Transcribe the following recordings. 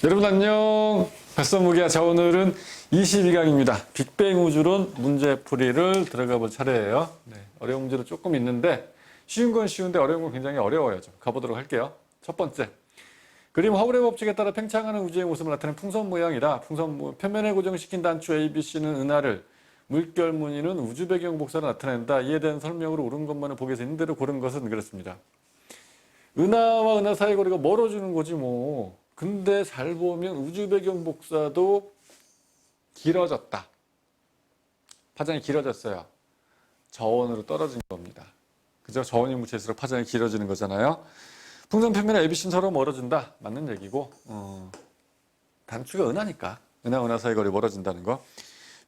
여러분 안녕. 발사무기야. 자, 오늘은 22강입니다. 빅뱅 우주론 문제풀이를 들어가 볼 차례예요. 어려운 문제도 조금 있는데 쉬운 건 쉬운데 어려운 건 굉장히 어려워요. 좀 가보도록 할게요. 첫 번째. 그림 허블의 법칙에 따라 팽창하는 우주의 모습을 나타내는 풍선 모양이다. 표면에 고정시킨 단추 ABC는 은하를, 물결 무늬는 우주 배경 복사를 나타낸다. 이에 대한 설명으로 옳은 것만을 보기 위해서 있는 대로 고른 것은 그렇습니다. 은하와 은하 사이 거리가 멀어지는 거지 뭐. 근데 잘 보면 우주 배경 복사도 길어졌다. 파장이 길어졌어요. 저원으로 떨어진 겁니다. 그죠? 저원이 묻혀있을수록 파장이 길어지는 거잖아요. 풍선 표면에 ABC는 서로 멀어진다. 맞는 얘기고, 단추가 은하니까. 은하 사이 거리 멀어진다는 거.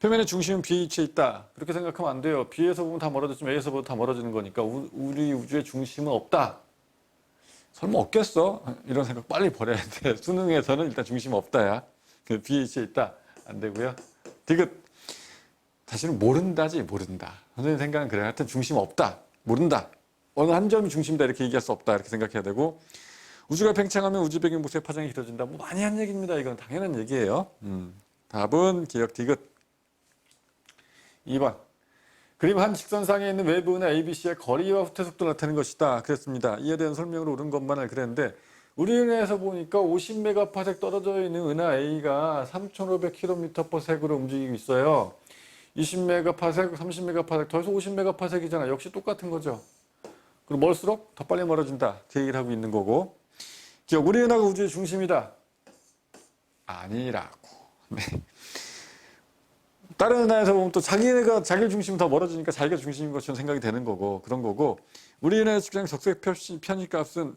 표면의 중심은 B에 위치해 있다. 그렇게 생각하면 안 돼요. B에서 보면 다 멀어졌지만 A에서 보면 다 멀어지는 거니까 우리 우주의 중심은 없다. 설마 없겠어? 이런 생각 빨리 버려야 돼. 수능에서는 일단 중심 없다야. 그 B에 위치해 있다. 안 되고요. 디귿. 사실은 모른다지, 모른다. 선생님 생각은 그래요. 하여튼 중심 없다. 모른다. 어느 한 점이 중심이다. 이렇게 얘기할 수 없다. 이렇게 생각해야 되고. 우주가 팽창하면 우주 배경 복사의 파장이 길어진다. 뭐 많이 한 얘기입니다. 이건 당연한 얘기예요. 답은 기억 디귿. 2번. 그림 한 직선상에 있는 외부 은하 ABC의 거리와 후퇴 속도를 나타내는 것이다. 그랬습니다. 이에 대한 설명으로 옳은 것만을 그랬는데 우리 은하에서 보니까 50메가파섹 떨어져 있는 은하 A가 3,500km/s로 움직이고 있어요. 20메가파섹, 30메가파섹, 더해서 50메가파섹이잖아. 역시 똑같은 거죠. 그리고 멀수록 더 빨리 멀어진다. 그 얘기를 하고 있는 거고. 기억, 우리 은하가 우주의 중심이다. 아니라고. 네. 다른 은하에서 보면 또 자기가 자기 중심은 더 멀어지니까 자기가 중심인 것처럼 생각이 되는 거고 그런 거고 우리 은하의 측정 적색 편의값은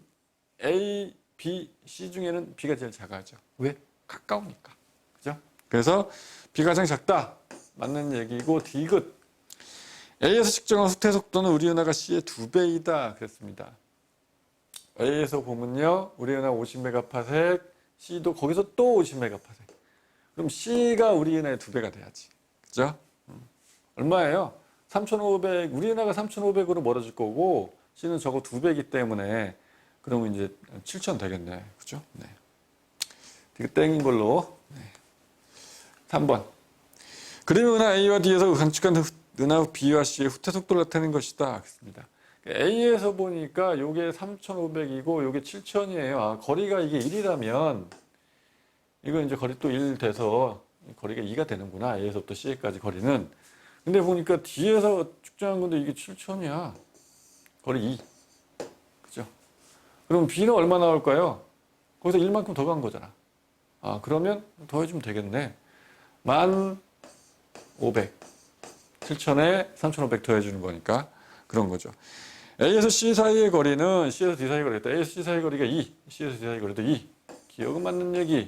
A, B, C 중에는 B가 제일 작아져. 왜? 가까우니까. 그죠? 그래서 B가 가장 작다. 맞는 얘기고 디귿. A에서 측정한 후퇴 속도는 우리 은하가 C의 2배이다. 그랬습니다. A에서 보면요. 우리 은하 50메가파섹, C도 거기서 또 50메가파섹. 그럼 C가 우리 은하의 2배가 돼야지. 그죠? 얼마예요? 3,500, 우리 은하가 3,500으로 멀어질 거고, C는 저거 2배이기 때문에, 그러면 이제 7,000 되겠네. 그죠? 네. 되게 땡인 걸로. 네. 3번. 그림 은하 A와 D에서 관측한 은하 B와 C의 후퇴 속도를 나타내는 것이다. 그렇습니다. A에서 보니까 요게 3,500이고, 요게 7,000이에요. 아, 거리가 이게 1이라면, 이거 이제 거리 또 1 돼서, 거리가 2가 되는구나. A에서부터 C까지 거리는. 근데 보니까 D에서 측정한 건데 이게 7,000이야. 거리 2. 그죠? 그럼 B는 얼마 나올까요? 거기서 1만큼 더 간 거잖아. 아, 그러면 더해주면 되겠네. 1500. 7,000에 3,500 더해주는 거니까. 그런 거죠. A에서 C 사이의 거리는 C에서 D 사이의 거리가 A에서 C 사이의 거리가 2. C에서 D 사이의 거리도 2. 기억은 맞는 얘기.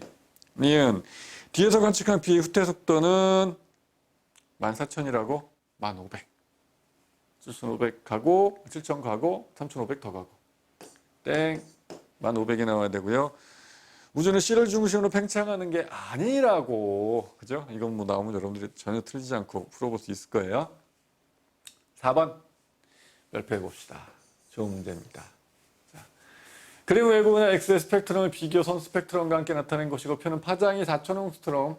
니은. D에서 관측한 B의 후퇴 속도는 14,000이라고 1,500. 7,500 가고 7,000 가고 3,500 더 가고 땡 1,500이 나와야 되고요. 우주는 C를 중심으로 팽창하는 게 아니라고. 그죠? 이건 뭐 나오면 여러분들이 전혀 틀리지 않고 풀어볼 수 있을 거예요. 4번 별표해 봅시다. 좋은 문제입니다. 그림 외부 은하 X의 스펙트럼을 비교 선 스펙트럼과 함께 나타낸 것이고 표는 파장이 4,000옹스트롬인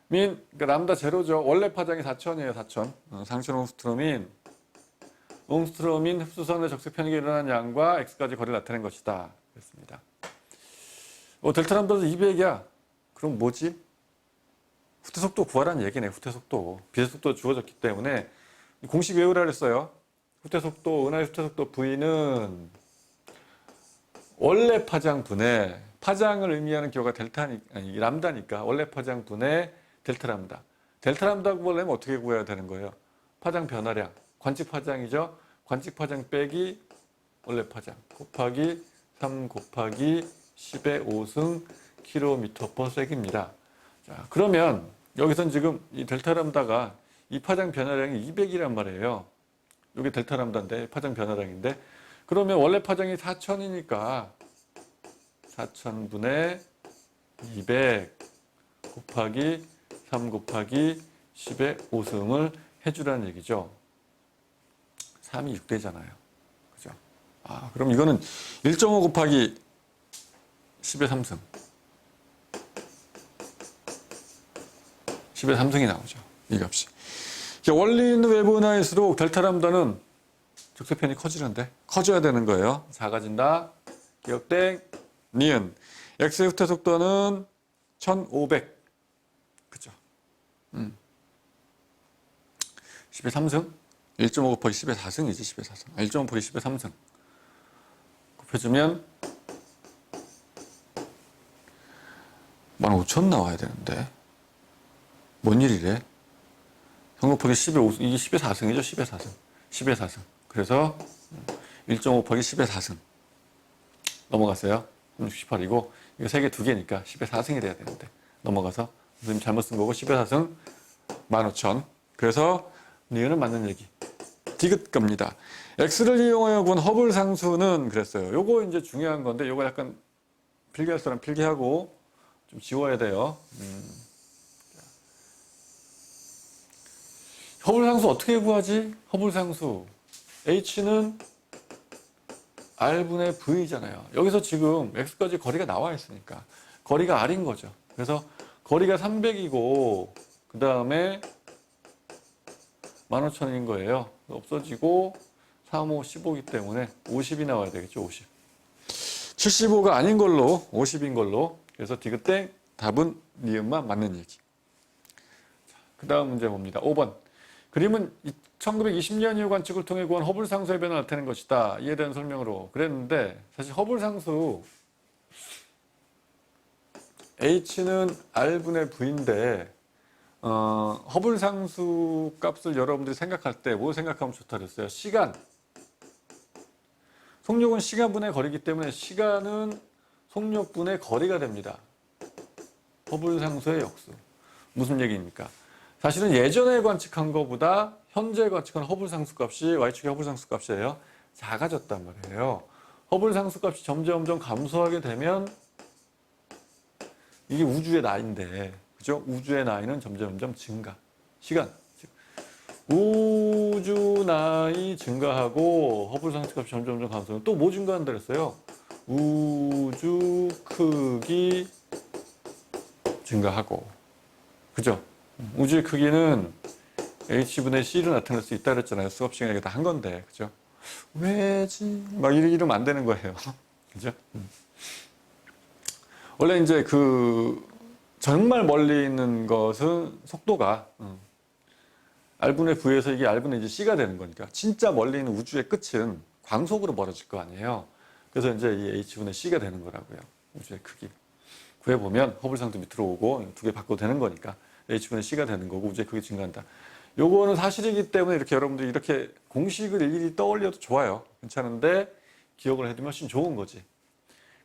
그러니까 람다 제로죠. 원래 파장이 4,000이에요. 4,000. 4,000옹스트롬인 흡수선의 적색 편익이 일어난 양과 X까지 거리를 나타낸 것이다. 그랬습니다. 델타 람다도 200이야. 그럼 뭐지? 후퇴 속도 구하라는 얘기네. 후퇴 속도. 빛의 속도가 주어졌기 때문에 공식 외우라 그랬어요. 후퇴 속도, 은하의 후퇴 속도 V는 원래 파장 분의 파장을 의미하는 기호가 람다니까 원래 파장 분의 델타 람다. 델타 람다 구하려면 어떻게 구해야 되는 거예요? 파장 변화량. 관측 파장이죠. 관측 파장 빼기 원래 파장 곱하기 3 곱하기 10의 5승 km/s입니다. 자, 그러면 여기선 지금 이 델타 람다가 이 파장 변화량이 200이란 말이에요. 이게 델타 람다인데 파장 변화량인데 그러면 원래 파장이 4,000이니까 4,000분의 200 곱하기 3 곱하기 10의 5승을 해주라는 얘기죠. 3이 6대잖아요. 그죠? 아, 그럼 이거는 1.5 곱하기 10의 3승. 10의 3승이 나오죠. 이 값이. 원리 있는 외부 나일수록 델타 람다는 적세편이 커지는데 커져야 되는 거예요. 작아진다. 기억땡. 니은. x의 후퇴 속도는 1500. 그죠? 10의 3승. 1.5 곱하기 10의 4승이지. 10의 4승. 1.5 곱하기 10의 3승. 곱해주면 15,000 나와야 되는데 뭔 일이래? 3 곱하기 10의 5승. 이게 10의 4승이죠. 10의 4승. 10의 4승. 그래서 1.5 곱하기 10의 4승. 넘어갔어요. 68이고 이거 3개 2개니까 10의 4승이 돼야 되는데 넘어가서 선생님 잘못 쓴 거고 10의 4승 15,000. 그래서 니은은 맞는 얘기. 디귿 겁니다. x를 이용하여 구한 허블 상수는 그랬어요. 요거 이제 중요한 건데 요거 약간 필기할 사람 필기하고 좀 지워야 돼요. 허블 상수 어떻게 구하지? 허블 상수 h는 r분의 v잖아요. 여기서 지금 x까지 거리가 나와 있으니까 거리가 r인 거죠. 그래서 거리가 300이고 그 다음에 15,000인 거예요. 없어지고 3, 5, 15이기 때문에 50이 나와야 되겠죠. 50. 75가 아닌 걸로 50인 걸로. 그래서 디귿땡 답은 니은만 맞는 얘기. 그 다음 문제 봅니다. 5번. 그림은 1920년 이후 관측을 통해 구한 허블 상수의 변화를 나타낸 것이다. 이에 대한 설명으로 그랬는데 사실 허블 상수 h는 r분의 v인데 허블 상수 값을 여러분들이 생각할 때 뭐 생각하면 좋다 그랬어요? 시간. 속력은 시간분의 거리이기 때문에 시간은 속력분의 거리가 됩니다. 허블 상수의 역수. 무슨 얘기입니까? 사실은 예전에 관측한 것보다 현재 관측한 허블 상수 값이 y축의 허블 상수 값이에요. 작아졌단 말이에요. 허블 상수 값이 점점 감소하게 되면 이게 우주의 나이인데 그죠? 우주의 나이는 점점 증가. 시간. 우주 나이 증가하고 허블 상수 값이 점점 감소하면 또 뭐 증가한다 그랬어요? 우주 크기 증가하고. 그죠? 우주의 크기는 h분의 c로 나타낼 수 있다 그랬잖아요. 수업 시간에 다 한 건데. 그죠? 왜지? 막 이러면 안 되는 거예요. 그죠? 원래 이제 정말 멀리 있는 것은 속도가 r분의 v에서 이게 r분의 이제 c가 되는 거니까 진짜 멀리 있는 우주의 끝은 광속으로 멀어질 거 아니에요. 그래서 이제 이 h분의 c가 되는 거라고요. 우주의 크기. 구해보면 허블상도 밑으로 오고 두 개 바꿔도 되는 거니까 h분의 c가 되는 거고 우주의 크기 증가한다. 요거는 사실이기 때문에 이렇게 여러분들이 이렇게 공식을 일일이 떠올려도 좋아요. 괜찮은데 기억을 해두면 훨씬 좋은 거지.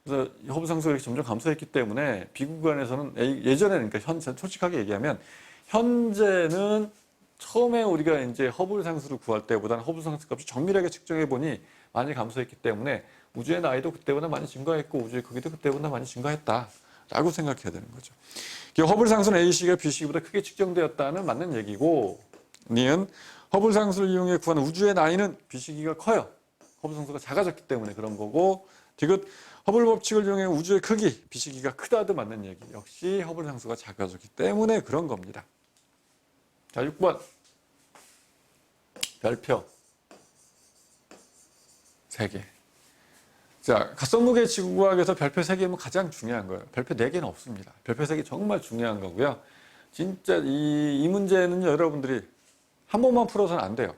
그래서 허블 상수가 이렇게 점점 감소했기 때문에 비구간에서는 예전에는 그러니까 솔직하게 얘기하면 현재는 처음에 우리가 이제 허블 상수를 구할 때보다는 허블 상수 값이 정밀하게 측정해 보니 많이 감소했기 때문에 우주의 나이도 그때보다 많이 증가했고 우주의 크기도 그때보다 많이 증가했다라고 생각해야 되는 거죠. 허블 상수는 A시가 B시보다 크게 측정되었다는 맞는 얘기고 니은 허블 상수를 이용해 구하는 우주의 나이는 B시기가 커요. 허블 상수가 작아졌기 때문에 그런 거고 디귿 허블 법칙을 이용해 우주의 크기 B시기가 크다도 맞는 얘기. 역시 허블 상수가 작아졌기 때문에 그런 겁니다. 자, 6번. 별표 3개. 자, 가성무게 지구과학에서 별표 3개면 가장 중요한 거예요. 별표 4개는 없습니다. 별표 3개 정말 중요한 거고요. 진짜 이 문제는 여러분들이 한 번만 풀어서는 안 돼요.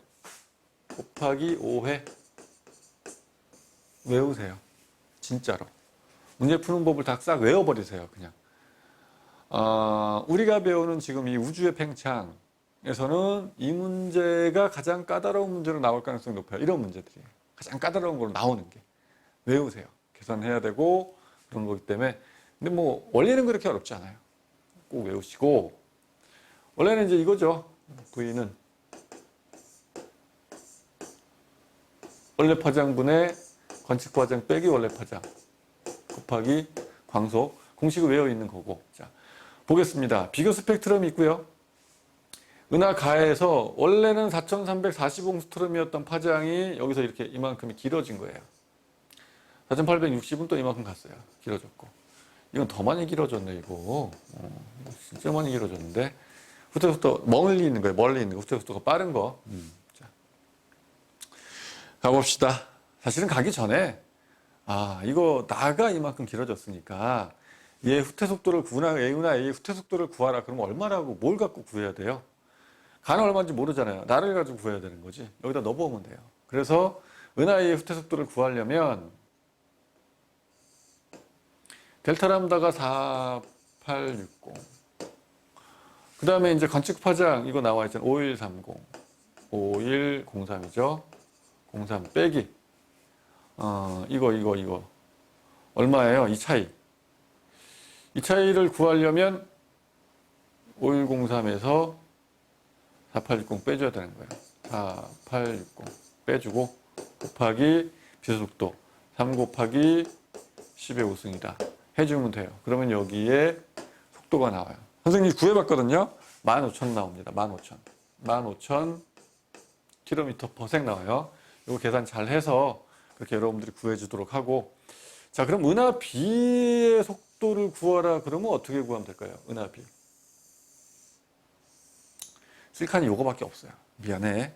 곱하기 5회 외우세요. 진짜로. 문제 푸는 법을 다 싹 외워버리세요. 그냥. 우리가 배우는 지금 이 우주의 팽창에서는 이 문제가 가장 까다로운 문제로 나올 가능성이 높아요. 이런 문제들이에요. 가장 까다로운 걸로 나오는 게. 외우세요. 계산해야 되고 그런 거기 때문에. 근데 뭐 원리는 그렇게 어렵지 않아요. 꼭 외우시고. 원래는 이제 이거죠. V는 원래 파장분의 관측 파장 빼기 원래 파장 곱하기 광속. 공식을 외워 있는 거고. 자, 보겠습니다. 비교 스펙트럼이 있고요. 은하가에서 원래는 4340옹스트럼이었던 파장이 여기서 이렇게 이만큼이 길어진 거예요. 4860은 또 이만큼 갔어요. 길어졌고. 이건 더 많이 길어졌네, 이거. 진짜 많이 길어졌는데. 후퇴 속도 멀리 있는 거예요. 멀리 있는 거. 후퇴 속도가 빠른 거. 자, 가봅시다. 사실은 가기 전에 이거 나가 이만큼 길어졌으니까 얘 후퇴 속도를 구하라. A나 A의 후퇴 속도를 구하라. 그러면 얼마라고 뭘 갖고 구해야 돼요? 가는 얼마인지 모르잖아요. 나를 가지고 구해야 되는 거지. 여기다 넣어보면 돼요. 그래서 은하의 후퇴 속도를 구하려면 델타 람다가 4860. 그 다음에 이제 관측 파장 이거 나와 있잖아요. 5130. 5103이죠. 03 빼기. 이거. 얼마예요? 이 차이. 이 차이를 구하려면 5103에서 4860 빼줘야 되는 거예요. 4860 빼주고 곱하기 비소속도 3 곱하기 10의 5승이다. 해주면 돼요. 그러면 여기에 속도가 나와요. 선생님이 구해봤거든요. 15,000 나옵니다. 15,000. 15,000 km/s 나와요. 이거 계산 잘 해서 그렇게 여러분들이 구해주도록 하고. 자, 그럼 은하 B의 속도를 구하라. 그러면 어떻게 구하면 될까요? 은하 B. 실칸이 요거밖에 없어요. 미안해.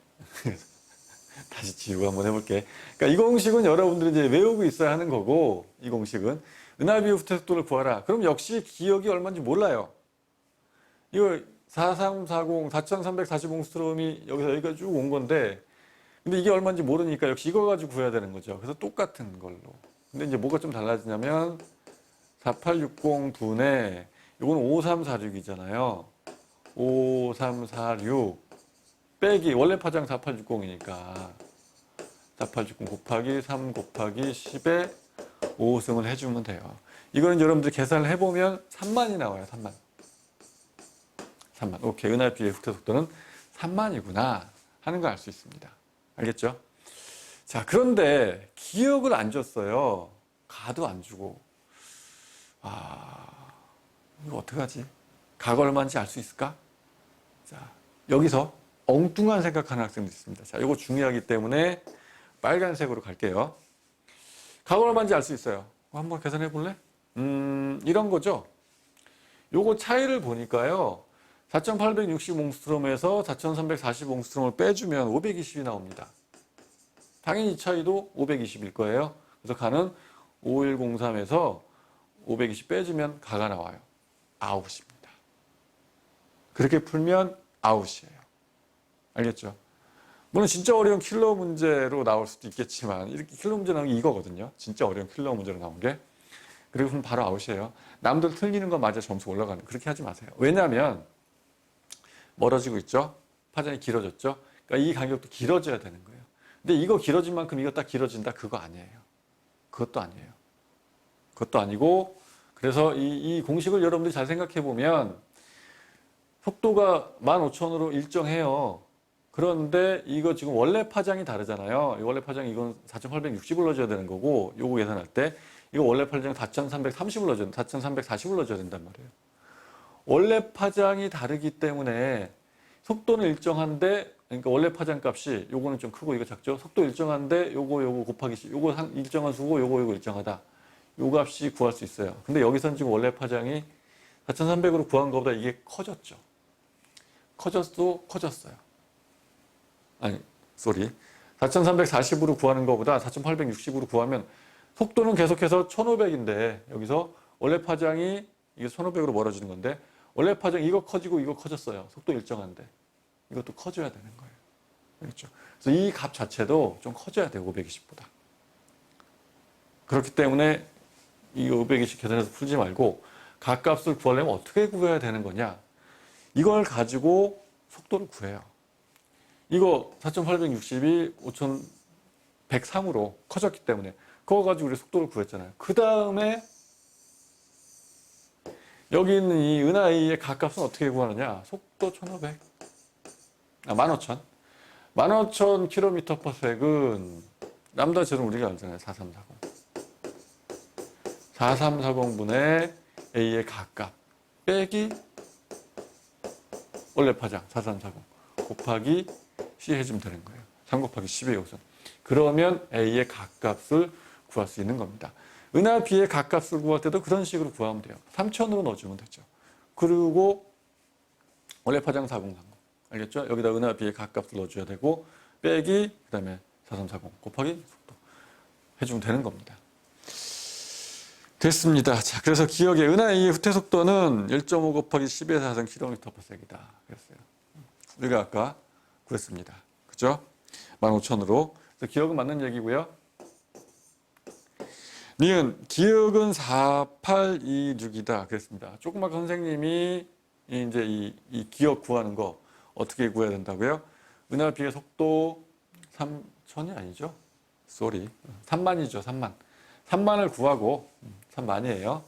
다시 지우고 한번 해볼게. 그러니까 이 공식은 여러분들이 이제 외우고 있어야 하는 거고, 이 공식은 은하 B의 후퇴 속도를 구하라. 그럼 역시 기억이 얼마인지 몰라요. 이거 4340, 4340옹스트롬이 여기서 여기까지 쭉 온 건데, 근데 이게 얼마인지 모르니까 역시 이거 가지고 구해야 되는 거죠. 그래서 똑같은 걸로. 근데 이제 뭐가 좀 달라지냐면 4860 분의 이건 5346이잖아요. 5346 빼기 원래 파장 4860이니까 4860 곱하기 3 곱하기 10에 5승을 해주면 돼요. 이거는 여러분들 계산을 해보면 3만이 나와요. 3만. 3만. 오케이. 은하 B의 후퇴 속도는 3만이구나 하는 걸 알 수 있습니다. 알겠죠? 자, 그런데 기억을 안 줬어요. 가도 안 주고. 이거 어떡하지? 가가 얼마인지 알 수 있을까? 자, 여기서 엉뚱한 생각하는 학생도 있습니다. 자, 이거 중요하기 때문에 빨간색으로 갈게요. 가가 얼마인지 알 수 있어요. 한번 계산해 볼래? 이런 거죠. 요거 차이를 보니까요. 4860옹스트롬에서 4340옹스트롬을 빼주면 520이 나옵니다. 당연히 이 차이도 520일 거예요. 그래서 가는 5103에서 520 빼주면 가가 나와요. 아웃입니다. 그렇게 풀면 아웃이에요. 알겠죠? 물론 진짜 어려운 킬러 문제로 나올 수도 있겠지만 이렇게 킬러 문제 나온 게 이거거든요. 진짜 어려운 킬러 문제로 나온 게. 그리고 그럼 바로 아웃이에요. 남들 틀리는 거 맞아 점수 올라가는 그렇게 하지 마세요. 왜냐하면 멀어지고 있죠. 파장이 길어졌죠. 그러니까 이 간격도 길어져야 되는 거예요. 근데 이거 길어진 만큼 이거 딱 길어진다 그거 아니에요. 그것도 아니에요. 그것도 아니고 그래서 이 공식을 여러분들이 잘 생각해 보면 속도가 15,000으로 일정해요. 그런데 이거 지금 원래 파장이 다르잖아요. 이 원래 파장 이건 4,860을 넣어줘야 되는 거고 요거 계산할 때 이거 원래 파장 4,330을 넣어줘야 4,340을 넣어줘야 된단 말이에요. 원래 파장이 다르기 때문에 속도는 일정한데 그러니까 원래 파장 값이 요거는 좀 크고 이거 작죠. 속도 일정한데 요거 곱하기 요거 일정한 수고 요거 일정하다. 요 값이 구할 수 있어요. 근데 여기선 지금 원래 파장이 4,300으로 구한 것보다 이게 커졌죠. 커졌어요. 아니, 4,340으로 구하는 것보다 4,860으로 구하면 속도는 계속해서 1,500인데 여기서 원래 파장이 이게 1,500으로 멀어지는 건데 원래 파장 이거 커지고 이거 커졌어요. 속도 일정한데 이것도 커져야 되는 거예요. 그렇죠? 그래서 이 값 자체도 좀 커져야 돼요. 520보다. 그렇기 때문에 이 520 계산해서 풀지 말고 값을 구하려면 어떻게 구해야 되는 거냐? 이걸 가지고 속도를 구해요. 이거 4,860이 5,103으로 커졌기 때문에 그거 가지고 우리 속도를 구했잖아요. 그 다음에 여기 있는 이 은하 A의 값은 어떻게 구하느냐? 속도 1,500. 15,000. 15,000 km/s은 람다 제는 우리가 알잖아요. 4340. 4340분의 A의 값 빼기 원래 파장 4340 곱하기 C 해주면 되는 거예요. 3 곱하기 10의 5승. 그러면 A의 값을 구할 수 있는 겁니다. 은하 B의 값을 구할 때도 그런 식으로 구하면 돼요. 3,000으로 넣어주면 되죠. 그리고 원래 파장 4030. 알겠죠? 여기다 은하 B의 각값을 넣어줘야 되고 빼기 그 다음에 4340 곱하기 속도 해주면 되는 겁니다. 됐습니다. 자, 그래서 기억에 은하 A의 후퇴 속도는 1.5 곱하기 10의 4성 km/s이다. 그랬어요. 우리가 아까 구했습니다. 그죠? 15,000으로. 그래서 기억은 맞는 얘기고요. 니은 기억은 4826이다. 그랬습니다. 조금 아까 선생님이 이제 이 기억 구하는 거 어떻게 구해야 된다고요? 은하 B의 속도 3,000이 아니죠? 쏘리. 3만이죠. 3만. 3만을 구하고 3만이에요.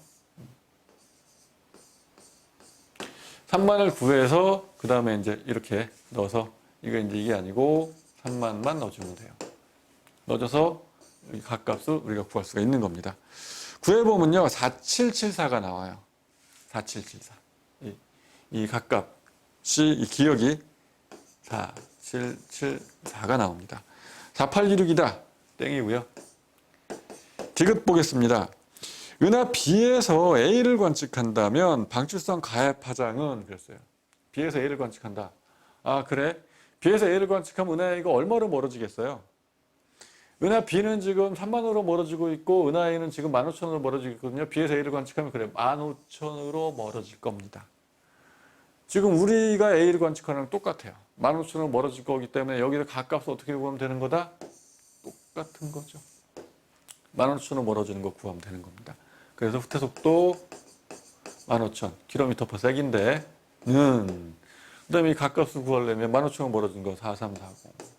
3만을 구해서 그 다음에 이제 이렇게 넣어서 이게 아니고 3만만 넣어주면 돼요. 넣어줘서 각값을 우리가 구할 수가 있는 겁니다. 구해보면요 4774가 나와요. 4774. 이 각값이 이 기억이 4774가 나옵니다. 4826이다. 땡이고요. 디귿 보겠습니다. 은하 B에서 A를 관측한다면 방출성 가해 파장은 그랬어요. B에서 A를 관측한다. 아 그래? B에서 A를 관측하면 은하 A가 얼마로 멀어지겠어요? 은하 B는 지금 3만으로 멀어지고 있고 은하 A는 지금 15,000으로 멀어지고 있거든요. B에서 A를 관측하면 그래 15,000으로 멀어질 겁니다. 지금 우리가 A를 관측하는 건 똑같아요. 15,000으로 멀어질 거기 때문에 여기서 각값을 어떻게 구하면 되는 거다? 똑같은 거죠. 15,000으로 멀어지는 거 구하면 되는 겁니다. 그래서 후퇴 속도 15,000 km/s인데 그 다음에 이 각값을 구하려면 15,000으로 멀어진 거 4340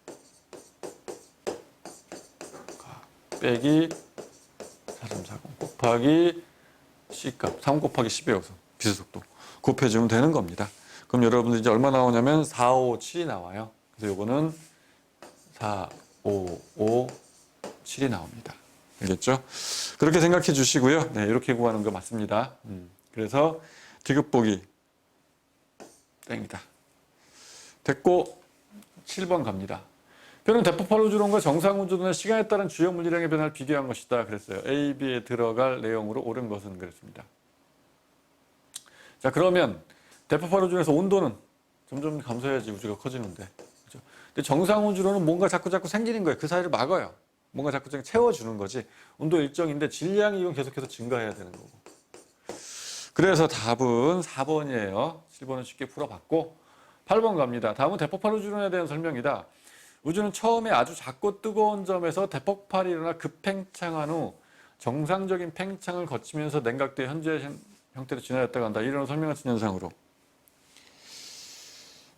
빼기 4340 곱하기 C값 3 곱하기 10의 요소 비수속도 곱해주면 되는 겁니다. 그럼 여러분들 이제 얼마 나오냐면 457이 나와요. 그래서 요거는 4557이 나옵니다. 알겠죠? 그렇게 생각해 주시고요. 네, 이렇게 구하는 거 맞습니다. 그래서 디귿 보기 땡이다. 됐고 7번 갑니다. 표는 대폭발 우주론과 정상 우주론의 시간에 따른 주요 물리량의 변화를 비교한 것이다. 그랬어요. A, B에 들어갈 내용으로 옳은 것은 그랬습니다. 자 그러면 대폭발 우주론에서 온도는 점점 감소해야지 우주가 커지는데. 그렇죠? 근데 정상 우주론은 뭔가 자꾸 생기는 거예요. 그 사이를 막아요. 뭔가 자꾸 채워주는 거지. 온도 일정인데 질량이 이건 계속해서 증가해야 되는 거고. 그래서 답은 4번이에요. 7번은 쉽게 풀어봤고 8번 갑니다. 다음은 대폭발 우주론에 대한 설명이다. 우주는 처음에 아주 작고 뜨거운 점에서 대폭발이 일어나 급팽창한 후 정상적인 팽창을 거치면서 냉각대 현재의 형태로 진화했다고 한다. 이런 설명 같은 현상으로.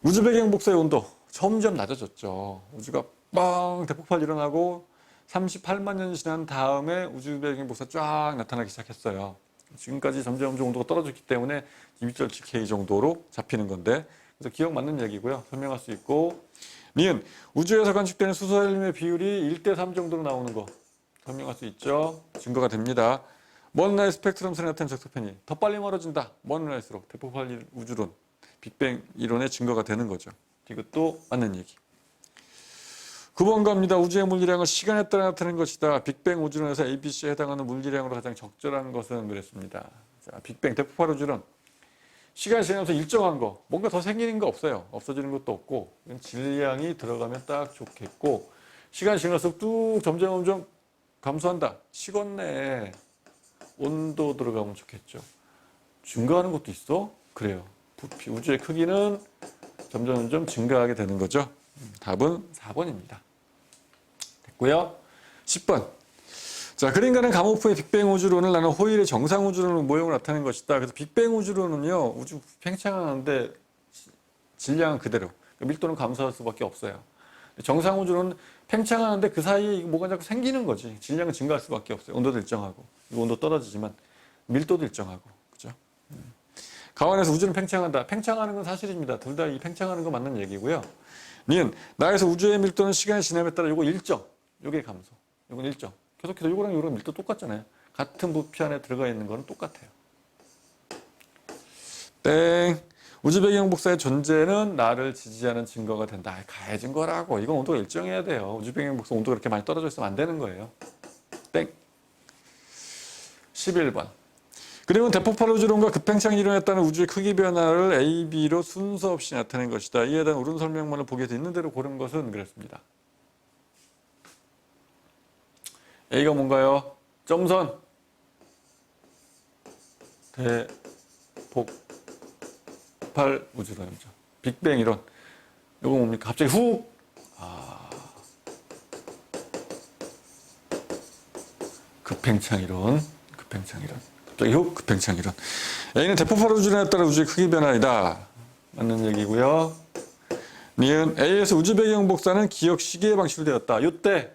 우주 배경 복사의 온도 점점 낮아졌죠. 우주가 빵 대폭발 일어나고 38만 년이 지난 다음에 우주 배경 복사 쫙 나타나기 시작했어요. 지금까지 점점 온도가 떨어졌기 때문에 2.7K 정도로 잡히는 건데 그래서 기억 맞는 얘기고요. 설명할 수 있고 니은 우주에서 관측되는 수소 헬륨의 비율이 1대3 정도로 나오는 거 설명할 수 있죠. 증거가 됩니다. 먼 나의 스펙트럼선에 나타난 적소편이 더 빨리 멀어진다. 먼 나일수록 대폭발 우주론 빅뱅 이론의 증거가 되는 거죠. 이것도 맞는 얘기. 9번 갑니다. 우주의 물리량은 시간에 따라 나타나는 것이다. 빅뱅 우주론에서 ABC에 해당하는 물리량으로 가장 적절한 것은 그랬습니다. 자, 빅뱅 대폭발 우주론 시간이 지나면서 일정한 거 뭔가 더 생기는 거 없어요. 없어지는 것도 없고 질량이 들어가면 딱 좋겠고 시간이 지날수록 뚝 점점 감소한다. 시간 내에 온도 들어가면 좋겠죠. 증가하는 것도 있어? 그래요. 부피 우주의 크기는 점점 증가하게 되는 거죠. 답은 4번입니다. 됐고요. 10번. 자, 그림과는 감호프의 빅뱅 우주론을 나눈 호일의 정상 우주론의 모형을 나타낸 것이다. 그래서 빅뱅 우주론은요, 우주 팽창하는데 질량은 그대로. 밀도는 감소할 수밖에 없어요. 정상 우주론은 팽창하는데 그 사이에 뭐가 자꾸 생기는 거지. 질량은 증가할 수밖에 없어요. 온도도 일정하고. 온도 떨어지지만 밀도도 일정하고. 그죠? 가원에서 우주는 팽창한다. 팽창하는 건 사실입니다. 둘 다 이 팽창하는 거 맞는 얘기고요. 니은 나에서 우주의 밀도는 시간이 지남에 따라 요거 일정. 요게 감소. 요건 일정. 계속해서 요거랑 밀도 똑같잖아요. 같은 부피 안에 들어가 있는 거는 똑같아요. 땡. 우주 배경 복사의 존재는 나를 지지하는 증거가 된다. 가해진 거라고. 이건 온도가 일정해야 돼요. 우주 배경 복사 온도가 그렇게 많이 떨어져 있으면 안 되는 거예요. 땡. 11번. 그림은 대폭발 우주론과 급팽창이 일어났다는 우주의 크기 변화를 A, B로 순서 없이 나타낸 것이다. 이에 대한 옳은 설명만을 보게 돼 있는 대로 고른 것은 그랬습니다. A가 뭔가요? 점선 대폭발 우주론이죠. 빅뱅 이론. 이거 뭡니까? 갑자기 훅! 급팽창 이론. 갑자기 훅 급팽창 이론. A는 대폭발 우주론에 따라 우주의 크기 변화이다. 맞는 얘기고요. 니은 A에서 우주 배경 복사는 기억 시계의 방식으로 되었다. 이때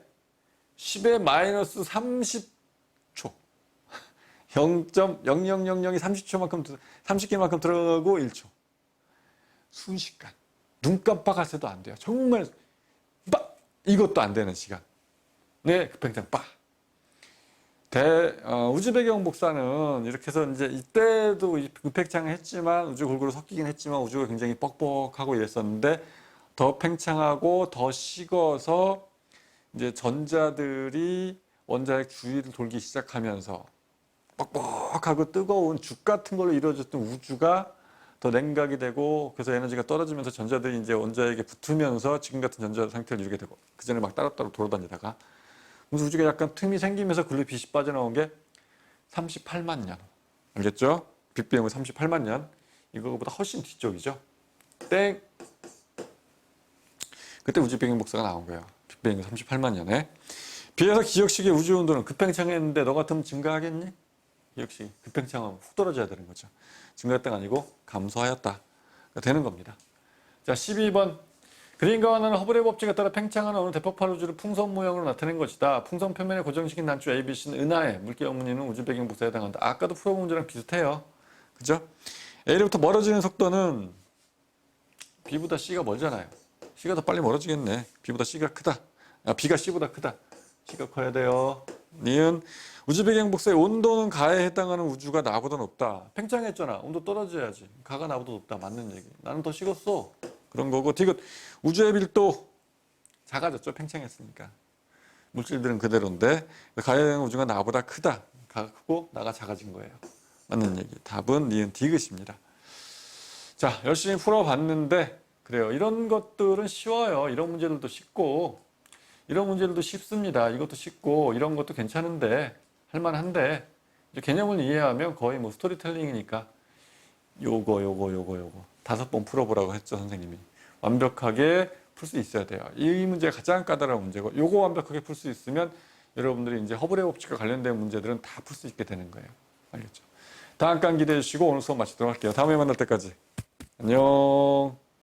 10의 마이너스 30초 0.0000이 30초만큼 30개만큼 들어가고 1초. 순식간 눈 깜빡할 새도 안 돼요. 정말 빡 이것도 안 되는 시간. 네, 급팽창 빡. 우주 배경 복사는 이렇게 해서 이제 이때도 급팽창을 했지만 우주 골고루 섞이긴 했지만 우주가 굉장히 뻑뻑하고 이랬었는데 더 팽창하고 더 식어서 이제 전자들이 원자핵 주위를 돌기 시작하면서 뻑뻑하고 뜨거운 죽 같은 걸로 이루어졌던 우주가 더 냉각이 되고 그래서 에너지가 떨어지면서 전자들이 이제 원자핵에 붙으면서 지금 같은 전자 상태를 이루게 되고 그 전에 막 따로따로 돌아다니다가 그래서 우주가 약간 틈이 생기면서 글로 빛이 빠져나온 게 38만 년. 알겠죠? 빅뱅은 38만 년. 이거보다 훨씬 뒤쪽이죠. 땡! 그때 우주 배경 복사가 나온 거예요. 빅뱅이 38만 년에. 비해서 기억식의 우주 온도는 급팽창했는데 너 같으면 증가하겠니? 기억식 급팽창하면 훅 떨어져야 되는 거죠. 증가했다가 아니고 감소하였다. 되는 겁니다. 자, 12번. 그림과 하나는 허블의 법칙에 따라 팽창하는 어느 대폭발 우주를 풍선 모양으로 나타낸 것이다. 풍선 표면에 고정시킨 단추 A, B, C는 은하의 물기 어머니는 우주 배경 복사에 해당한다. 아까도 풀어본 문제랑 비슷해요. 그죠? A로부터 멀어지는 속도는 B보다 C가 멀잖아요. C가 더 빨리 멀어지겠네. B보다 C가 크다. B가 C보다 크다. C가 커야 돼요. 니은 우주 배경 복사의 온도는 가에 해당하는 우주가 나보다 높다. 팽창했잖아. 온도 떨어져야지. 가가 나보다 높다. 맞는 얘기. 나는 더 식었어. 그런 거고 디귿 우주의 밀도 작아졌죠. 팽창했으니까. 물질들은 그대로인데 가에 해당하는 우주가 나보다 크다. 가가 크고 나가 작아진 거예요. 맞는 얘기. 답은 니은 디귿입니다. 자, 열심히 풀어봤는데 그래요. 이런 것들은 쉬워요. 이런 문제들도 쉽고 이런 문제들도 쉽습니다. 이것도 쉽고 이런 것도 괜찮은데 할만한데 이제 개념을 이해하면 거의 뭐 스토리텔링이니까 요거 5번 풀어보라고 했죠, 선생님이. 완벽하게 풀 수 있어야 돼요. 이 문제가 가장 까다로운 문제고 요거 완벽하게 풀 수 있으면 여러분들이 이제 허블의 법칙과 관련된 문제들은 다 풀 수 있게 되는 거예요. 알겠죠? 다음 강 기대해 주시고 오늘 수업 마치도록 할게요. 다음에 만날 때까지 안녕.